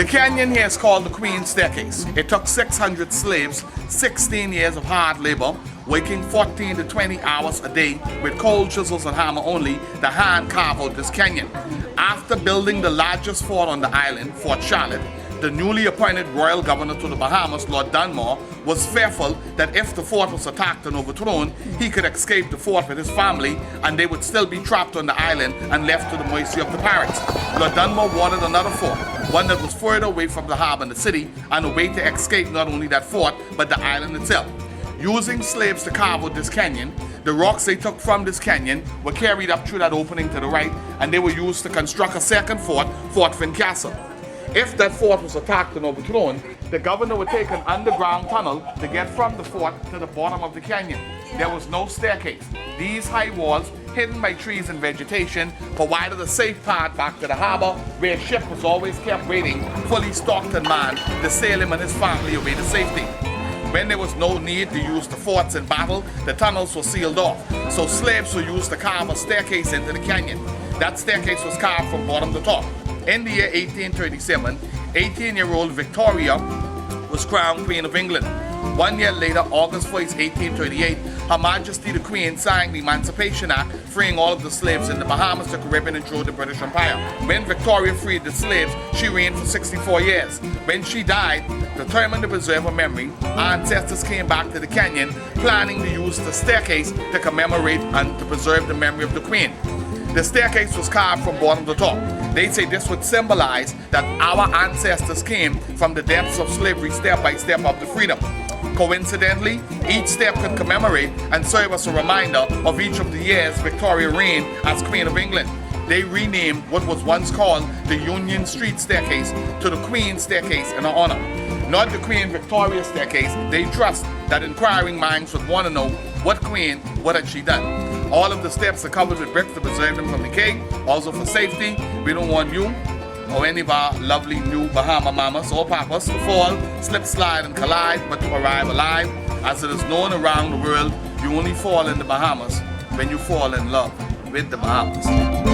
canyon here is called the Queen's Staircase. It took 600 slaves, 16 years of hard labor, working 14 to 20 hours a day with cold chisels and hammer only to hand carve out this canyon. After building the largest fort on the island, Fort Charlotte, the newly appointed royal governor to the Bahamas, Lord Dunmore, was fearful that if the fort was attacked and overthrown, he could escape the fort with his family and they would still be trapped on the island and left to the mercy of the pirates. Lord Dunmore wanted another fort, one that was further away from the harbor and the city, and a way to escape not only that fort, but the island itself. Using slaves to carve out this canyon, the rocks they took from this canyon were carried up through that opening to the right, and they were used to construct a second fort, Fort Fincastle. If that fort was attacked and overthrown, the governor would take an underground tunnel to get from the fort to the bottom of the canyon. There was no staircase. These high walls, hidden by trees and vegetation, provided a safe path back to the harbor, where a ship was always kept waiting, fully stocked and manned, to sail him and his family away to safety. When there was no need to use the forts in battle, the tunnels were sealed off, so slaves were used to carve a staircase into the canyon. That staircase was carved from bottom to top. In the year 1837, 18-year-old Victoria was crowned Queen of England. 1 year later, August 1st, 1838, Her Majesty the Queen signed the Emancipation Act, freeing all of the slaves in the Bahamas, the Caribbean, and throughout the British Empire. When Victoria freed the slaves, she reigned for 64 years. When she died, determined to preserve her memory, ancestors came back to the canyon, planning to use the staircase to commemorate and to preserve the memory of the Queen. The staircase was carved from bottom to top. They say this would symbolize that our ancestors came from the depths of slavery step by step up to freedom. Coincidentally, each step could commemorate and serve as a reminder of each of the years Victoria reigned as Queen of England. They renamed what was once called the Union Street Staircase to the Queen's Staircase in her honor. Not the Queen Victoria Staircase. They trust that inquiring minds would want to know what had she done. All of the steps are covered with bricks to preserve them from decay. Also for safety, we don't want you or any of our lovely new Bahama mamas or papas to fall, slip, slide, and collide, but to arrive alive. As it is known around the world, you only fall in the Bahamas when you fall in love with the Bahamas.